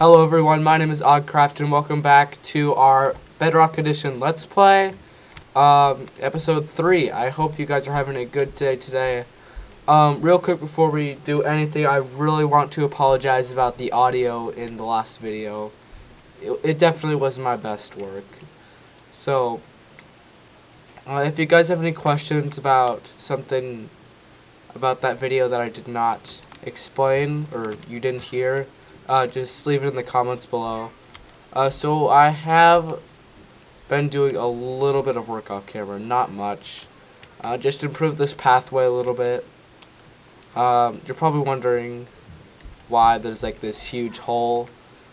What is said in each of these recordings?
Hello everyone, my name is Oddcraft and welcome back to our Bedrock Edition Let's Play, Episode 3. I hope you guys are having a good day today. Real quick before we do anything, I really want to apologize about the audio in the last video. It definitely wasn't my best work. So, if you guys have any questions about something about that video that I did not explain or you didn't hear, just leave it in the comments below. So I have been doing a little bit of work off camera, not much. Just improve this pathway a little bit. You're probably wondering why there's like this huge hole,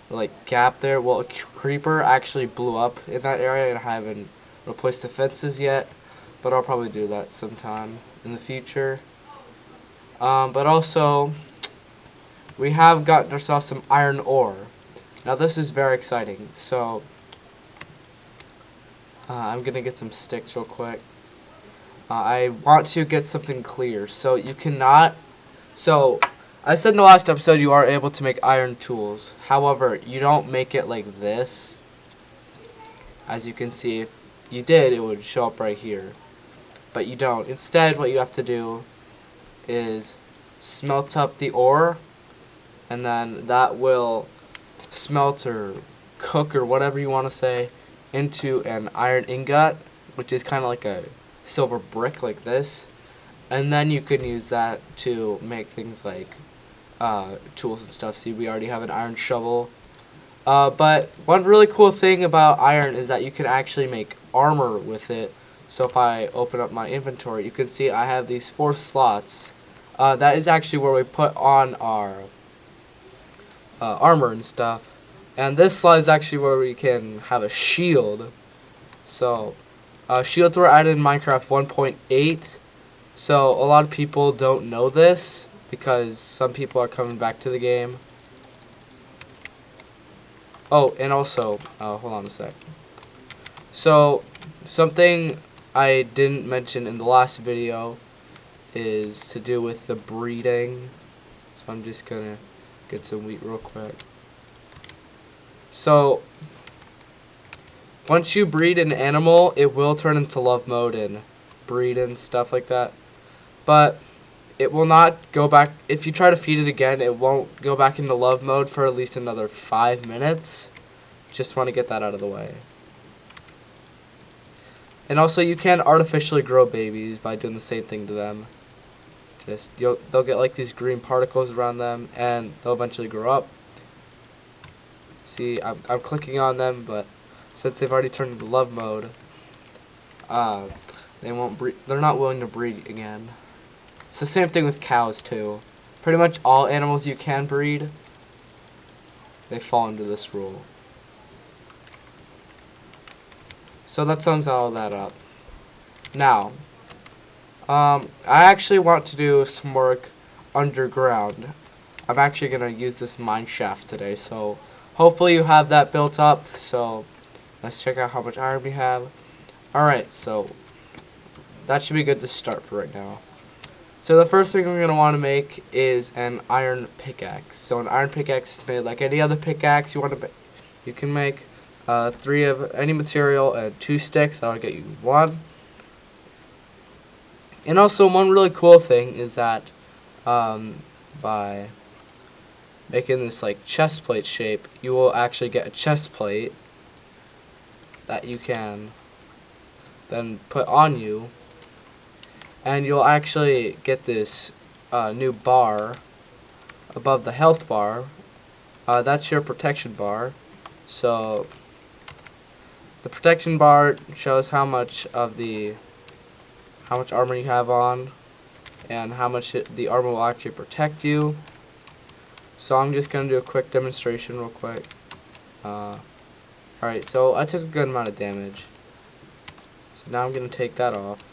or like gap there. Well, a creeper actually blew up in that area and I haven't replaced the fences yet, but I'll probably do that sometime in the future. But also, we have gotten ourselves some iron ore. Now this is very exciting, so I'm gonna get some sticks real quick. I want to get something clear, so you cannot, so I said in the last episode you are able to make iron tools. However, you don't make it like this. As you can see, if you did, it would show up right here. But you don't. Instead, what you have to do is smelt up the ore, and then that will smelt or cook or whatever you want to say into an iron ingot, which is kind of like a silver brick like this, and then you can use that to make things like tools and stuff. See, we already have an iron shovel, but one really cool thing about iron is that you can actually make armor with it. So if I open up my inventory, you can see I have these 4 slots. That is actually where we put on our armor and stuff. And this slot is actually where we can have a shield. So, shields were added in Minecraft 1.8. So, a lot of people don't know this because some people are coming back to the game. Oh, and also, hold on a sec. So, something I didn't mention in the last video is to do with the breeding. So, I'm just gonna get some wheat real quick. So, once you breed an animal, it will turn into love mode and breed and stuff like that. But it will not go back. If you try to feed it again, it won't go back into love mode for at least another 5 minutes. Just want to get that out of the way. And also, you can artificially grow babies by doing the same thing to them. Just they'll get like these green particles around them, and they'll eventually grow up. See, I'm clicking on them, but since they've already turned into love mode, they won't breed. They're not willing to breed again. It's the same thing with cows too. Pretty much all animals you can breed, they fall into this rule. So that sums all that up. Now, I actually want to do some work underground. I'm actually gonna use this mine shaft today, so hopefully you have that built up. So let's check out how much iron we have. Alright, so that should be good to start for right now. So the first thing we're going to want to make is an iron pickaxe. So an iron pickaxe is made like any other pickaxe you can make. 3 of any material and 2 sticks. That'll get you 1. And also one really cool thing is that by making this like chest plate shape, you will actually get a chest plate that you can then put on you, and you'll actually get this new bar above the health bar. That's your protection bar. So the protection bar shows how much armor you have on and how much the armor will actually protect you. So I'm just gonna do a quick demonstration real quick. Alright, so I took a good amount of damage. So now I'm gonna take that off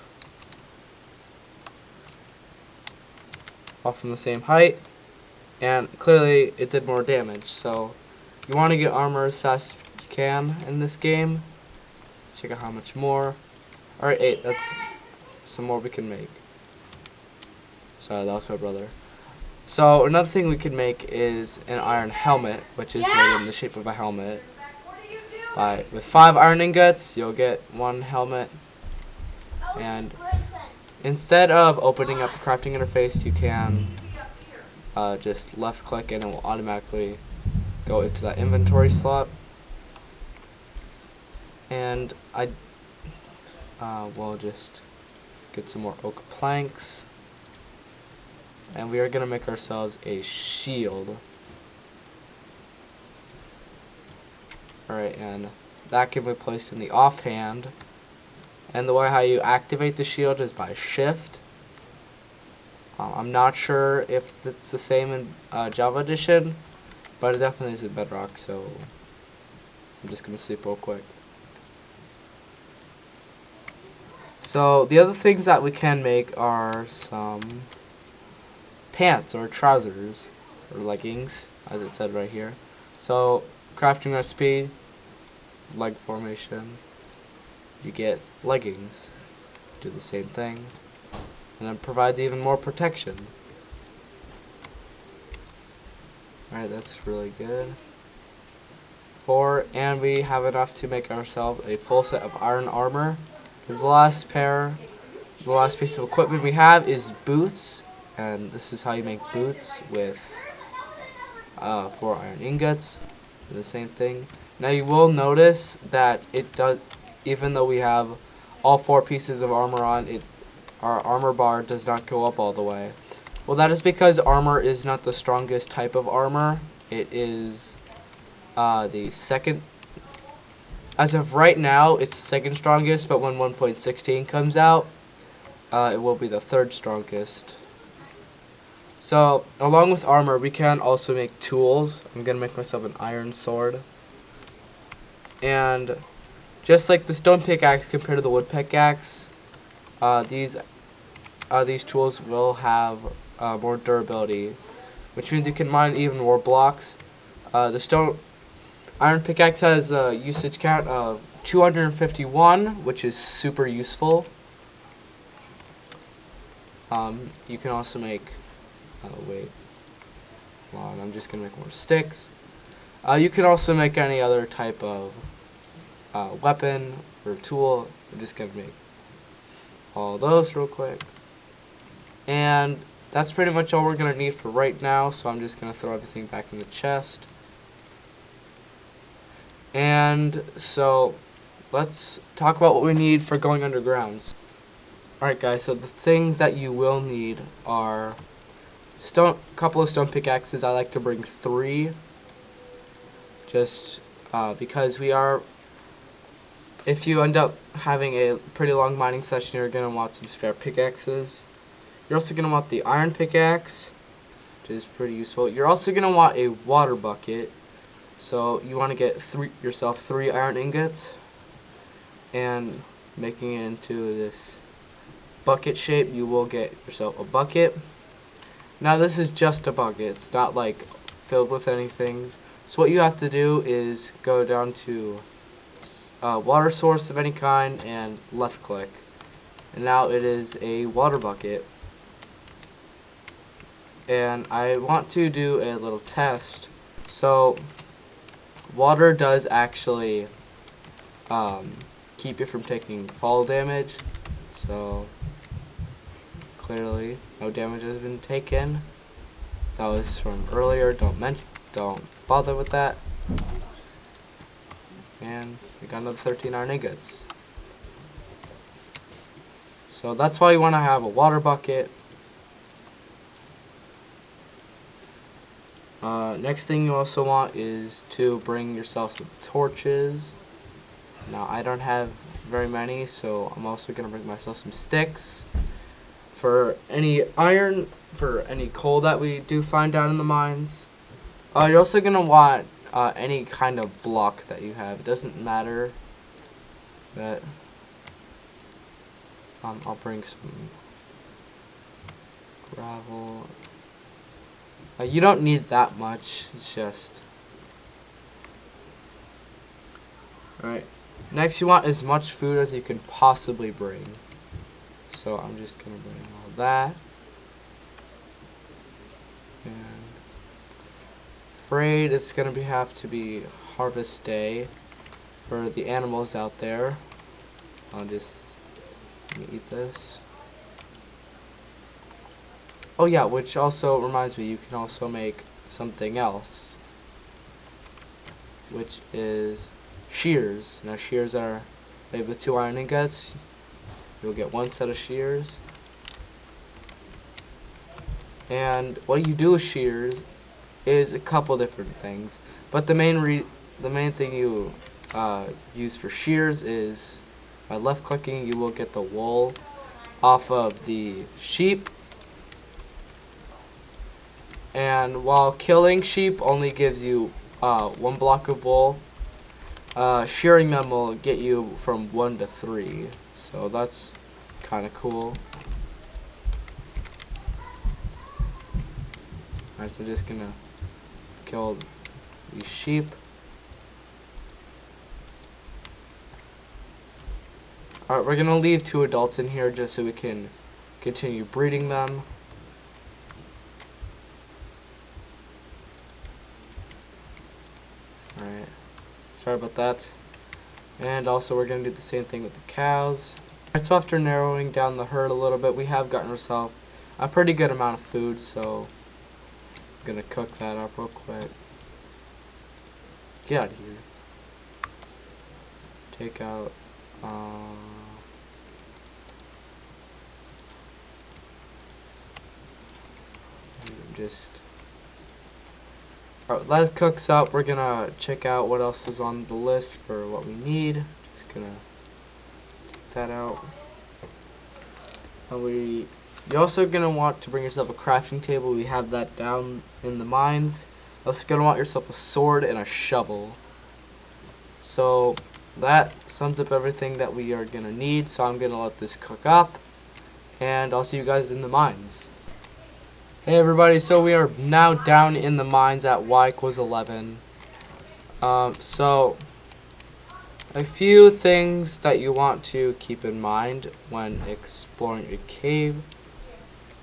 from the same height, and clearly it did more damage. So you want to get armor as fast as you can in this game. Check out how much more. Alright, 8. That's some more we can make. Sorry, that was my brother. So another thing we can make is an iron helmet, which is made in the shape of a helmet. With 5 iron ingots, you'll get 1 helmet. And instead of opening up the crafting interface, you can just left click and it will automatically go into that inventory slot. And I will just get some more oak planks. And we are going to make ourselves a shield. Alright, and that can be placed in the offhand. And the way how you activate the shield is by shift. I'm not sure if it's the same in Java Edition, but it definitely is in Bedrock, so I'm just going to sleep real quick. So the other things that we can make are some pants or trousers or leggings, as it said right here. So crafting recipe, leg formation, you get leggings, do the same thing, and it provides even more protection. Alright, that's really good. And we have enough to make ourselves a full set of iron armor. The last piece of equipment we have is boots, and this is how you make boots with 4 iron ingots. The same thing. Now you will notice that it does, even though we have all 4 pieces of armor on, our armor bar does not go up all the way. Well, that is because armor is not the strongest type of armor. It is the second. As of right now, it's the second strongest, but when 1.16 comes out, it will be the 3rd strongest. So, along with armor, we can also make tools. I'm going to make myself an iron sword. And just like the stone pickaxe compared to the wood pickaxe, these tools will have more durability, which means you can mine even more blocks. The iron pickaxe has a usage count of 251, which is super useful. You can also make, wait, hold on, I'm just going to make more sticks. You can also make any other type of weapon or tool. I'm just going to make all those real quick. And that's pretty much all we're going to need for right now, so I'm just going to throw everything back in the chest. And so let's talk about what we need for going underground. Alright guys, so the things that you will need are a couple of stone pickaxes. I like to bring 3, just because if you end up having a pretty long mining session, you're going to want some spare pickaxes. You're also going to want the iron pickaxe, which is pretty useful. You're also going to want a water bucket. So you want to get yourself 3 iron ingots, and making it into this bucket shape, you will get yourself a bucket. Now this is just a bucket, it's not like filled with anything. So what you have to do is go down to a water source of any kind and left click. And now it is a water bucket. And I want to do a little test. So water does actually keep you from taking fall damage, so clearly no damage has been taken. That was from earlier, don't bother with that. And we got another 13 iron ingots. So that's why you want to have a water bucket. Next thing you also want is to bring yourself some torches. Now I don't have very many, so I'm also going to bring myself some sticks for any coal that we do find down in the mines. You're also going to want any kind of block that you have. It doesn't matter, but I'll bring some gravel. You don't need that much, it's just... Alright, next you want as much food as you can possibly bring. So I'm just going to bring all that. afraid it's gonna have to be harvest day for the animals out there. Let me eat this. Oh yeah, which also reminds me, you can also make something else, which is shears. Now shears are made with 2 iron ingots. You'll get 1 set of shears. And what you do with shears is a couple different things, but the main thing you use for shears is by left clicking you will get the wool off of the sheep, and while killing sheep only gives you 1 block of wool, shearing them will get you from 1 to 3, so that's kinda cool. Alright, so I'm just gonna kill these sheep. Alright, we're gonna leave 2 adults in here just so we can continue breeding them. Alright, sorry about that. And also we're gonna do the same thing with the cows. Alright, so after narrowing down the herd a little bit, we have gotten ourselves a pretty good amount of food, so I'm gonna cook that up real quick. Get out of here. Take out just alright, that cooks up. We're gonna check out what else is on the list for what we need. Just gonna take that out. You're also gonna want to bring yourself a crafting table. We have that down in the mines. You're also gonna want yourself a sword and a shovel. So that sums up everything that we are gonna need. So I'm gonna let this cook up, and I'll see you guys in the mines. Hey everybody, so we are now down in the mines at y = 11. So a few things that you want to keep in mind when exploring a cave.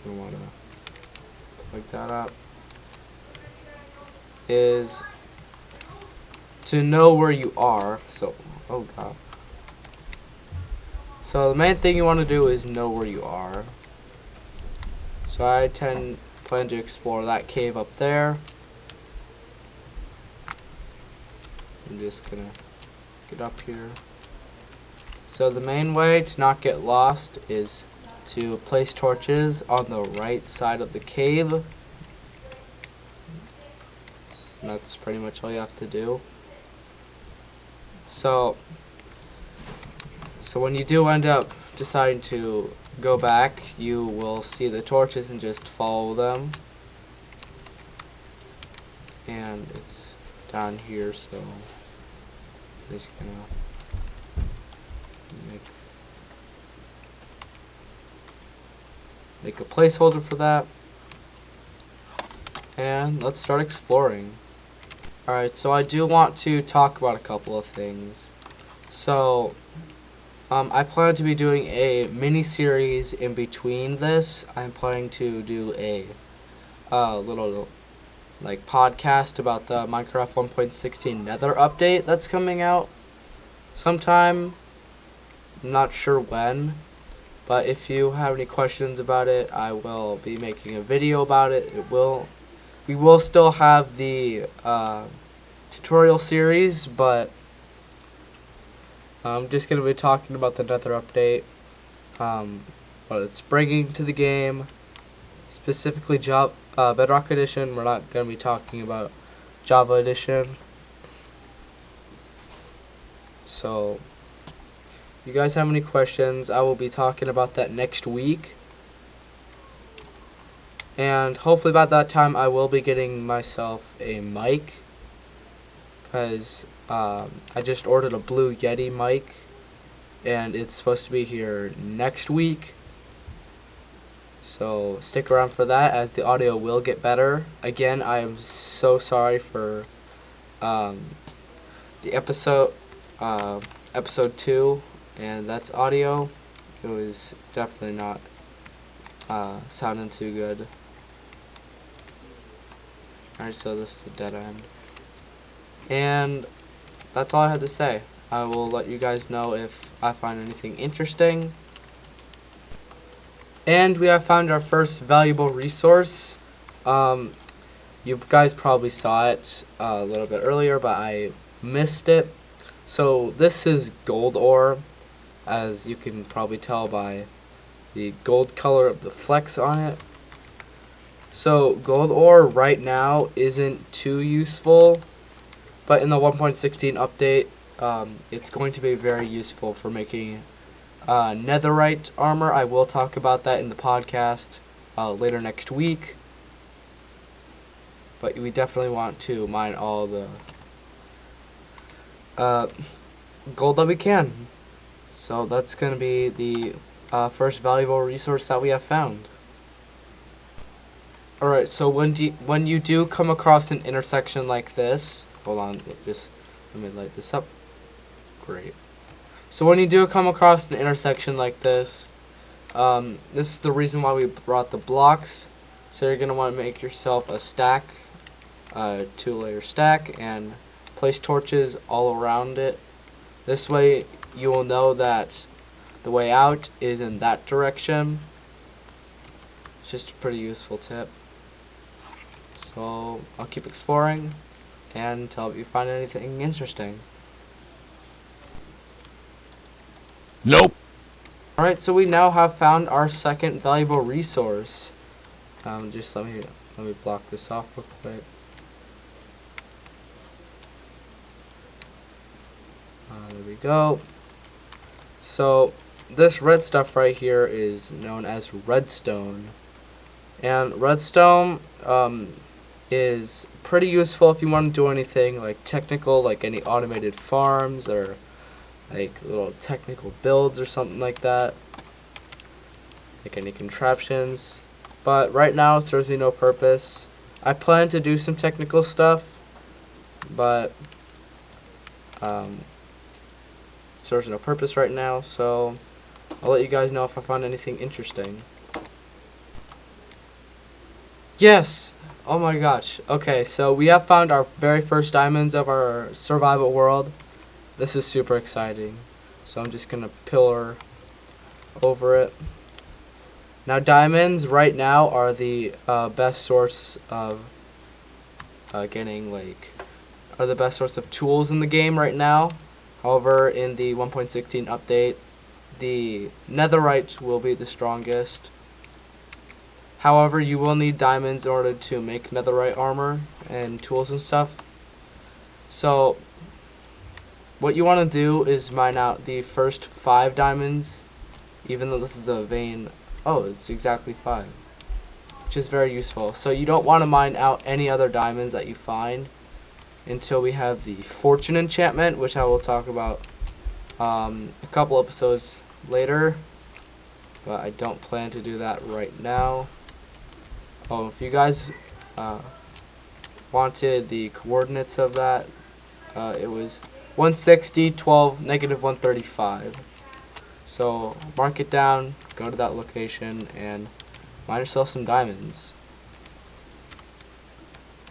You want to plug that up. Is to know where you are. So, oh god. So the main thing you want to do is know where you are. So I plan to explore that cave up there. I'm just gonna get up here. So the main way to not get lost is to place torches on the right side of the cave. And that's pretty much all you have to do. So when you do end up deciding to go back, you will see the torches and just follow them. And it's down here, so I'm just gonna make a placeholder for that. And let's start exploring. Alright, so I do want to talk about a couple of things. So I plan to be doing a mini-series in between this. I'm planning to do a little like podcast about the Minecraft 1.16 Nether update that's coming out sometime. I'm not sure when, but if you have any questions about it, I will be making a video about it. We will still have the tutorial series, but I'm just going to be talking about the Nether update, what it's bringing to the game, specifically Bedrock Edition. We're not going to be talking about Java Edition. So, if you guys have any questions, I will be talking about that next week. And hopefully by that time I will be getting myself a mic, because I just ordered a Blue Yeti mic and it's supposed to be here next week. So stick around for that, as the audio will get better. Again, I am so sorry for the episode 2 and that's audio. It was definitely not sounding too good. Alright, so this is the dead end. And that's all I had to say. I will let you guys know if I find anything interesting. And we have found our first valuable resource. You guys probably saw it a little bit earlier, but I missed it. So this is gold ore, as you can probably tell by the gold color of the flecks on it. So gold ore right now isn't too useful, but in the 1.16 update, it's going to be very useful for making netherite armor. I will talk about that in the podcast later next week. But we definitely want to mine all the gold that we can. So that's going to be the first valuable resource that we have found. Alright, so when you do come across an intersection like this, hold on, just let me light this up. Great. So when you do come across an intersection like this, this is the reason why we brought the blocks. So you're going to want to make yourself a stack, a 2-layer stack, and place torches all around it. This way you will know that the way out is in that direction. It's just a pretty useful tip. So I'll keep exploring until you find anything interesting. Nope. Alright, so we now have found our second valuable resource. Just let me block this off real quick. There we go. So this red stuff right here is known as redstone, and redstone is pretty useful if you want to do anything like technical, like any automated farms or like little technical builds or something like that, like any contraptions. But right now it serves me no purpose. I plan to do some technical stuff, but serves no purpose right now, so I'll let you guys know if I find anything interesting. Yes! Oh my gosh. Okay, so we have found our very first diamonds of our survival world. This is super exciting. So I'm just gonna pillar over it. Now diamonds right now are the best source of the best source of tools in the game right now. However, in the 1.16 update, the netherite will be the strongest. However, you will need diamonds in order to make netherite armor and tools and stuff. So what you want to do is mine out the first 5 diamonds, even though this is a vein. Oh, it's exactly 5, which is very useful. So you don't want to mine out any other diamonds that you find until we have the fortune enchantment, which I will talk about a couple episodes later, but I don't plan to do that right now. Oh, if you guys wanted the coordinates of that, it was 160, 12, negative 135. So mark it down, go to that location, and mine yourself some diamonds.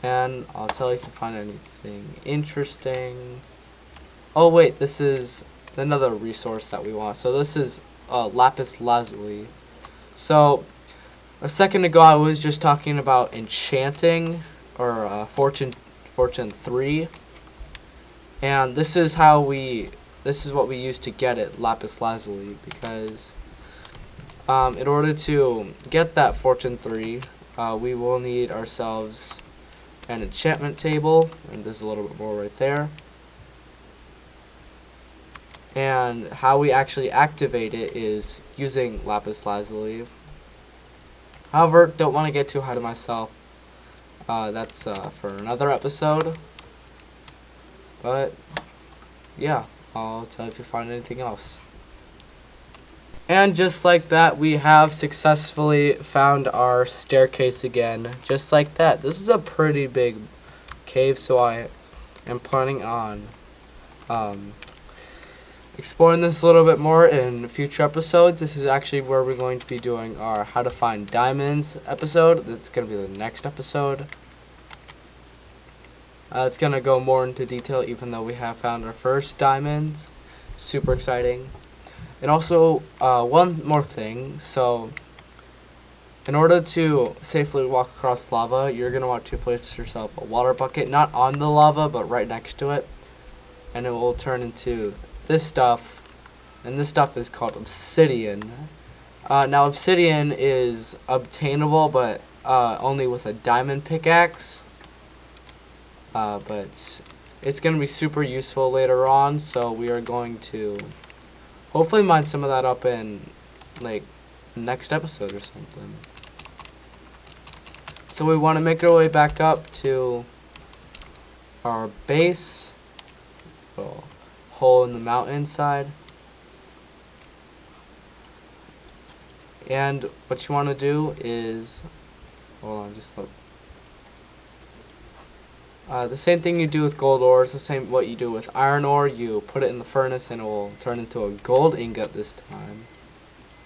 And I'll tell you if you find anything interesting. Oh wait, this is another resource that we want. So this is lapis lazuli. So a second ago I was just talking about enchanting, or fortune 3, and this is what we use to get it, lapis lazuli, because in order to get that fortune 3, we will need ourselves an enchantment table, and there's a little bit more right there. And how we actually activate it is using lapis lazuli. However, don't want to get too ahead of myself. That's for another episode. But yeah, I'll tell you if you find anything else. And just like that, we have successfully found our staircase again. Just like that. This is a pretty big cave, so I am planning on exploring this a little bit more in future episodes. This is actually where we're going to be doing our how to find diamonds episode. That's going to be the next episode. It's gonna go more into detail, even though we have found our first diamonds. Super exciting. And also, one more thing. So, in order to safely walk across lava, you're gonna want to place yourself a water bucket, not on the lava, but right next to it, and it will turn into this stuff. And this stuff is called Obsidian. Now, Obsidian is obtainable, but only with a diamond pickaxe. But it's going to be super useful later on, so we are going to hopefully mine some of that up in, like, next episode or something. So we want to make our way back up to our base, little hole in the mountainside. And what you want to do is, hold on, just look. The same thing you do with gold ore is the same what you do with iron ore. You put it in the furnace and it will turn into a gold ingot this time.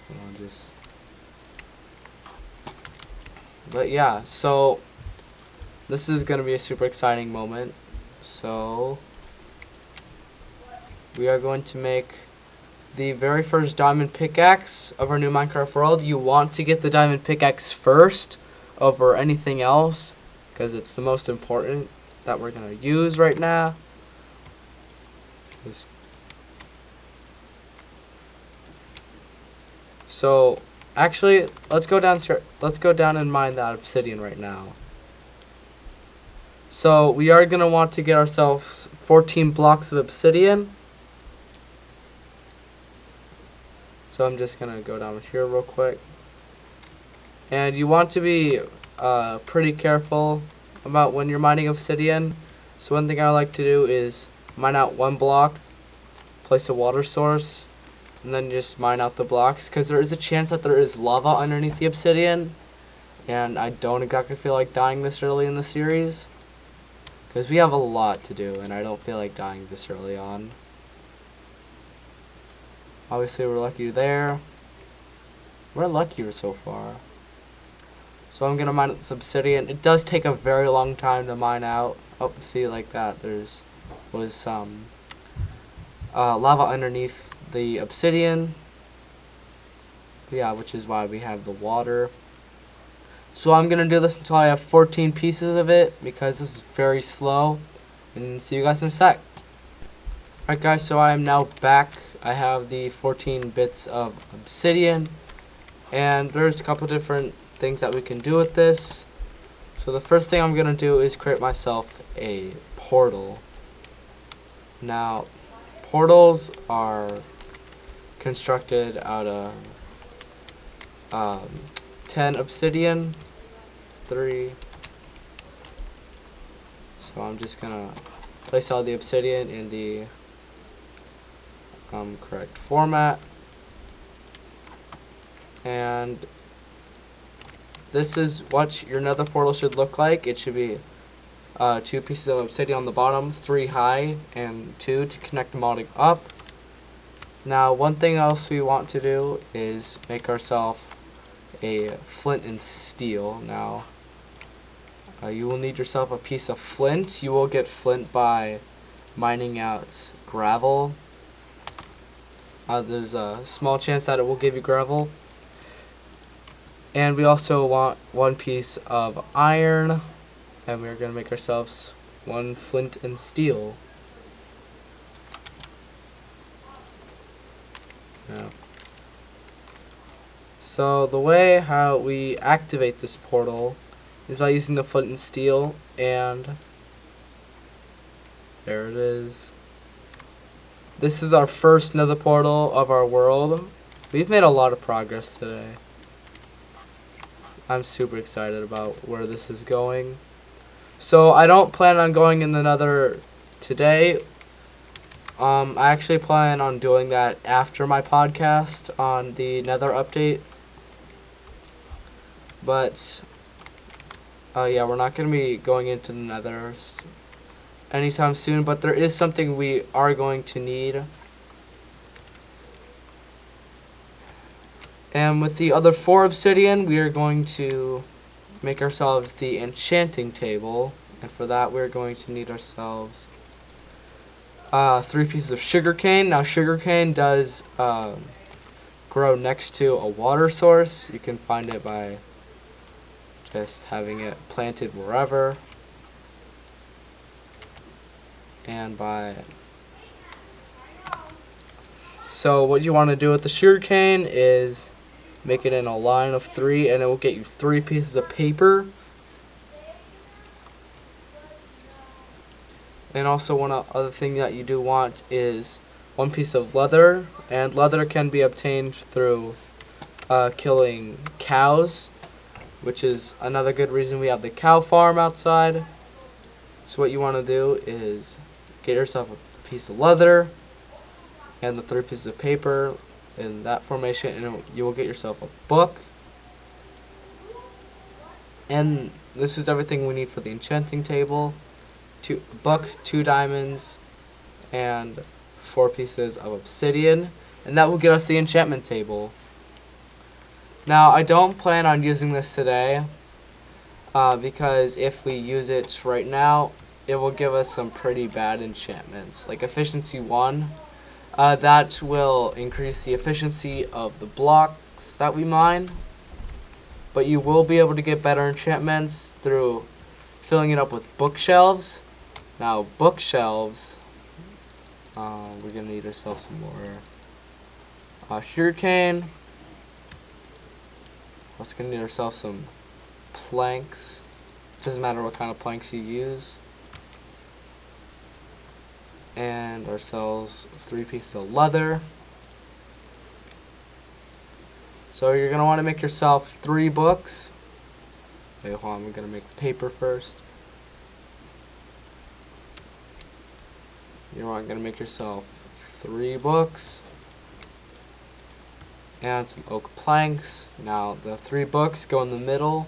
Hold on, just. But yeah, so this is going to be a super exciting moment. So we are going to make the very first diamond pickaxe of our new Minecraft world. You want to get the diamond pickaxe first over anything else, because it's the most important that we're going to use right now. So actually, let's go down and mine that obsidian right now. So we are going to want to get ourselves 14 blocks of obsidian. So I'm just going to go down here real quick. And you want to be pretty careful about when you're mining obsidian. So one thing I like to do is mine out one block, place a water source, and then just mine out the blocks, because there is a chance that there is lava underneath the obsidian, and I don't exactly feel like dying this early in the series, because we have a lot to do, and I don't feel like dying this early on. Obviously, we're lucky there. We're luckier so far. So I'm going to mine this obsidian. It does take a very long time to mine out. Oh, see, like that, was some lava underneath the obsidian. Yeah, which is why we have the water. So I'm going to do this until I have 14 pieces of it, because this is very slow. And see you guys in a sec. Alright guys, so I am now back. I have the 14 bits of obsidian, and there's a couple different things that we can do with this. So the first thing I'm going to do is create myself a portal. Now, portals are constructed out of 10 obsidian, 3. So I'm just going to place all the obsidian in the correct format. And this is what your nether portal should look like. It should be 2 pieces of obsidian on the bottom, 3 high, and 2 to connect the modding up. Now, one thing else we want to do is make ourselves a flint and steel. Now, you will need yourself a piece of flint. You will get flint by mining out gravel. There's a small chance that it will give you gravel. And we also want 1 piece of iron, and we're going to make ourselves 1 flint and steel. Yeah. So the way how we activate this portal is by using the flint and steel, and there it is. This is our first nether portal of our world. We've made a lot of progress today. I'm super excited about where this is going. So I don't plan on going in the nether today. I actually plan on doing that after my podcast on the nether update. But yeah, we're not going to be going into the nether anytime soon, but there is something we are going to need. And with the other 4 obsidian, we are going to make ourselves the enchanting table, And for that, we're going to need ourselves 3 pieces of sugarcane. Now, sugarcane does grow next to a water source. You can find it by just having it planted wherever, and so what you want to do with the sugarcane is make it in a line of 3, and it will get you 3 pieces of paper. And also one other thing that you do want is 1 piece of leather, and leather can be obtained through killing cows, which is another good reason we have the cow farm outside. So what you want to do is get yourself a piece of leather and the 3 pieces of paper in that formation, and you will get yourself a book. And this is everything we need for the enchanting table: a book, 2 diamonds, and 4 pieces of obsidian, and that will get us the enchantment table. Now, I don't plan on using this today, because if we use it right now, it will give us some pretty bad enchantments, like efficiency 1. That will increase the efficiency of the blocks that we mine, but you will be able to get better enchantments through filling it up with bookshelves. Now, bookshelves, we're going to need ourselves some more sugarcane. Also going to need ourselves some planks. Doesn't matter what kind of planks you use. And ourselves 3 pieces of leather. So you're going to want to make yourself 3 books. Wait, hold on, we're going to make the paper first. You're going to make yourself 3 books and some oak planks. Now the 3 books go in the middle,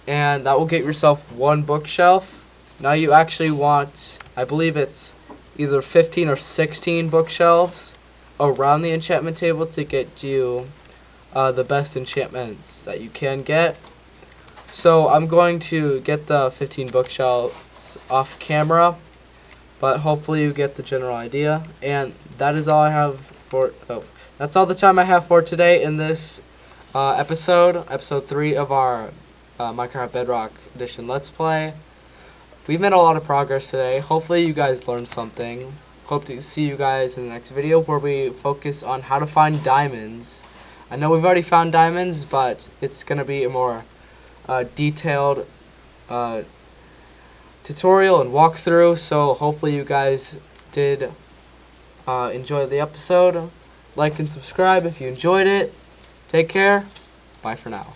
and that will get yourself 1 bookshelf. Now you actually want, I believe it's either 15 or 16 bookshelves around the enchantment table to get you the best enchantments that you can get. So I'm going to get the 15 bookshelves off camera, but hopefully you get the general idea. And that is all I have for, that's all the time I have for today in this episode 3 of our Minecraft Bedrock Edition Let's Play. We've made a lot of progress today. Hopefully you guys learned something. Hope to see you guys in the next video, where we focus on how to find diamonds. I know we've already found diamonds, but it's going to be a more detailed tutorial and walkthrough. So hopefully you guys did enjoy the episode. Like and subscribe if you enjoyed it. Take care. Bye for now.